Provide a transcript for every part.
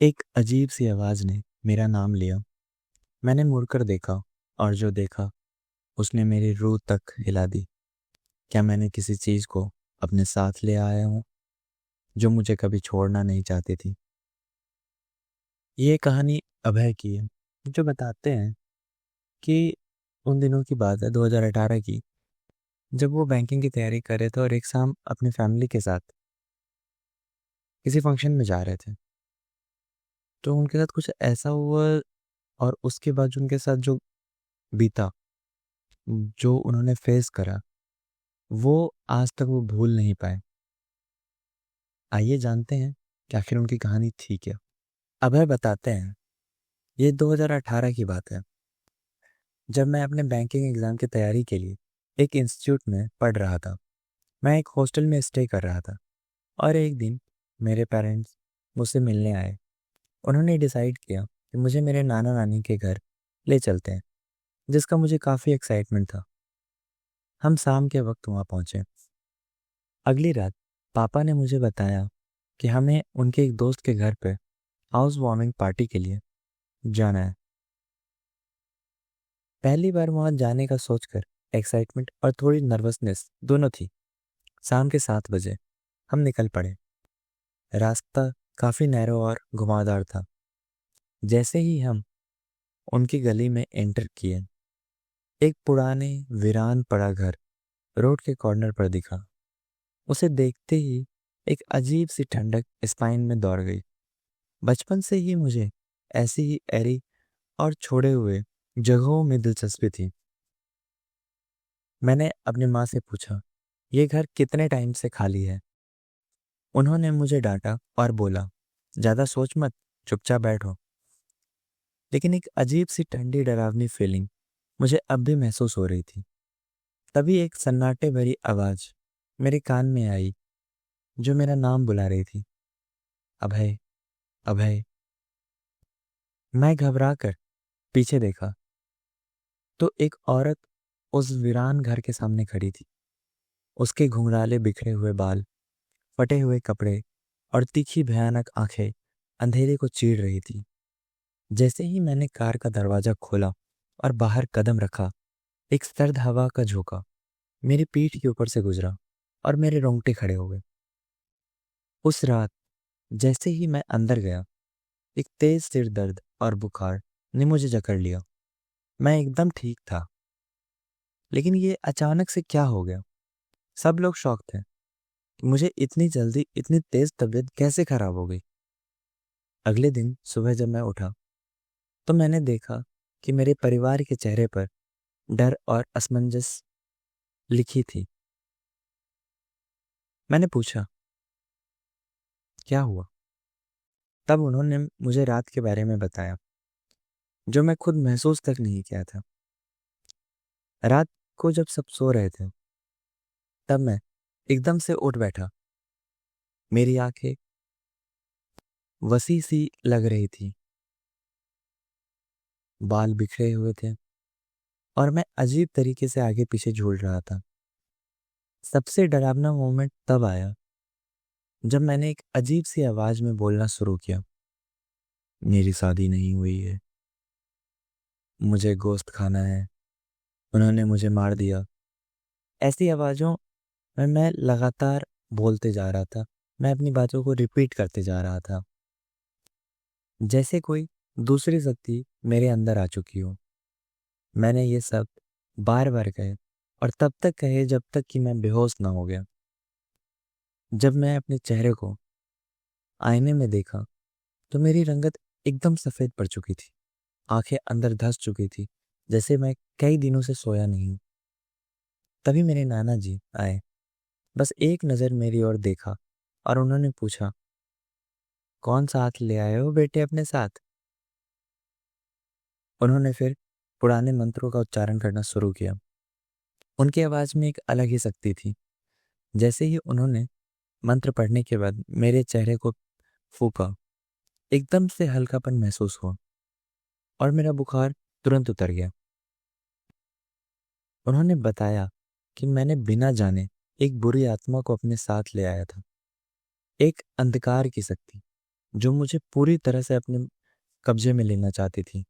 एक अजीब सी आवाज ने मेरा नाम लिया। मैंने मुड़कर देखा और जो देखा उसने मेरी रूह तक हिला दी। क्या मैंने किसी चीज को अपने साथ ले आया हूँ जो मुझे कभी छोड़ना नहीं चाहती थी। ये कहानी अभय की है, जो बताते हैं कि उन दिनों की बात है 2018 की, जब वो बैंकिंग की तैयारी कर रहे थे और एक शाम अपनी फैमिली के साथ किसी फंक्शन में जा रहे थे। तो उनके साथ कुछ ऐसा हुआ और उसके बाद जो उनके साथ जो बीता, जो उन्होंने फेस करा, वो आज तक वो भूल नहीं पाए। आइए जानते हैं कि आखिर उनकी कहानी थी क्या। अभय बताते हैं, ये 2018 की बात है, जब मैं अपने बैंकिंग एग्जाम की तैयारी के लिए एक इंस्टीट्यूट में पढ़ रहा था। मैं एक हॉस्टल में स्टे कर रहा था और एक दिन मेरे पेरेंट्स मुझसे मिलने आए। उन्होंने डिसाइड किया कि मुझे मेरे नाना नानी के घर ले चलते हैं, जिसका मुझे काफ़ी एक्साइटमेंट था। हम शाम के वक्त वहाँ पहुँचे। अगली रात पापा ने मुझे बताया कि हमें उनके एक दोस्त के घर पे हाउस वार्मिंग पार्टी के लिए जाना है। पहली बार वहां जाने का सोचकर एक्साइटमेंट और थोड़ी नर्वसनेस दोनों थी। शाम के 7 बजे हम निकल पड़े। रास्ता काफी नैरो और घुमावदार था। जैसे ही हम उनकी गली में एंटर किए, एक पुराने वीरान पड़ा घर रोड के कॉर्नर पर दिखा। उसे देखते ही एक अजीब सी ठंडक स्पाइन में दौड़ गई। बचपन से ही मुझे ऐसी ही एरी और छोड़े हुए जगहों में दिलचस्पी थी। मैंने अपनी माँ से पूछा, ये घर कितने टाइम से खाली है? उन्होंने मुझे डांटा और बोला, ज्यादा सोच मत, चुपचाप बैठो। लेकिन एक अजीब सी ठंडी डरावनी फीलिंग मुझे अब भी महसूस हो रही थी। तभी एक सन्नाटे भरी आवाज मेरे कान में आई, जो मेरा नाम बुला रही थी, अभय, अभय। मैं घबरा कर पीछे देखा तो एक औरत उस वीरान घर के सामने खड़ी थी। उसके घुंघराले बिखरे हुए बाल, फटे हुए कपड़े और तीखी भयानक आंखें अंधेरे को चीर रही थी। जैसे ही मैंने कार का दरवाजा खोला और बाहर कदम रखा, एक सर्द हवा का झोंका मेरी पीठ के ऊपर से गुजरा और मेरे रोंगटे खड़े हो गए। उस रात जैसे ही मैं अंदर गया, एक तेज सिर दर्द और बुखार ने मुझे जकड़ लिया। मैं एकदम ठीक था, लेकिन ये अचानक से क्या हो गया? सब लोग शॉक थे कि मुझे इतनी जल्दी इतनी तेज तबीयत कैसे खराब हो गई। अगले दिन सुबह जब मैं उठा तो मैंने देखा कि मेरे परिवार के चेहरे पर डर और असमंजस लिखी थी। मैंने पूछा, क्या हुआ? तब उन्होंने मुझे रात के बारे में बताया, जो मैं खुद महसूस तक नहीं किया था। रात को जब सब सो रहे थे, तब मैं एकदम से उठ बैठा। मेरी आंखें वसी सी लग रही थी, बाल बिखरे हुए थे और मैं अजीब तरीके से आगे पीछे झूल रहा था। सबसे डरावना मोमेंट तब आया जब मैंने एक अजीब सी आवाज में बोलना शुरू किया, मेरी शादी नहीं हुई है, मुझे गोश्त खाना है, उन्होंने मुझे मार दिया। ऐसी आवाजों में मैं लगातार बोलते जा रहा था। मैं अपनी बातों को रिपीट करते जा रहा था, जैसे कोई दूसरी शक्ति मेरे अंदर आ चुकी हो। मैंने ये सब बार बार कहे और तब तक कहे जब तक कि मैं बेहोश ना हो गया। जब मैं अपने चेहरे को आईने में देखा तो मेरी रंगत एकदम सफेद पड़ चुकी थी। आंखें अंदर धंस चुकी थी, जैसे मैं कई दिनों से सोया नहीं हूं। तभी मेरे नाना जी आए। बस एक नज़र मेरी ओर देखा और उन्होंने पूछा, कौन साथ ले आए हो बेटे अपने साथ? उन्होंने फिर पुराने मंत्रों का उच्चारण करना शुरू किया। उनकी आवाज में एक अलग ही शक्ति थी। जैसे ही उन्होंने मंत्र पढ़ने के बाद मेरे चेहरे को फूका, एकदम से हल्कापन महसूस हुआ और मेरा बुखार तुरंत उतर गया। उन्होंने बताया कि मैंने बिना जाने एक बुरी आत्मा को अपने साथ ले आया था, एक अंधकार की शक्ति जो मुझे पूरी तरह से अपने कब्जे में लेना चाहती थी।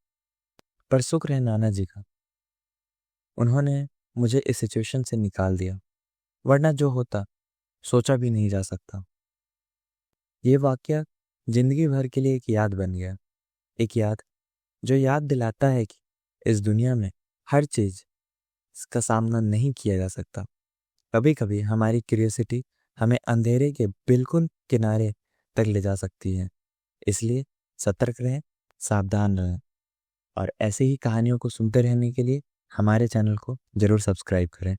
पर शुक्र है नाना जी का, उन्होंने मुझे इस सिचुएशन से निकाल दिया, वरना जो होता सोचा भी नहीं जा सकता। ये वाकया जिंदगी भर के लिए एक याद बन गया, एक याद जो याद दिलाता है कि इस दुनिया में हर चीज का सामना नहीं किया जा सकता। कभी कभी हमारी क्यूरियोसिटी हमें अंधेरे के बिल्कुल किनारे तक ले जा सकती है। इसलिए सतर्क रहें, सावधान रहें और ऐसे ही कहानियों को सुनते रहने के लिए हमारे चैनल को जरूर सब्सक्राइब करें।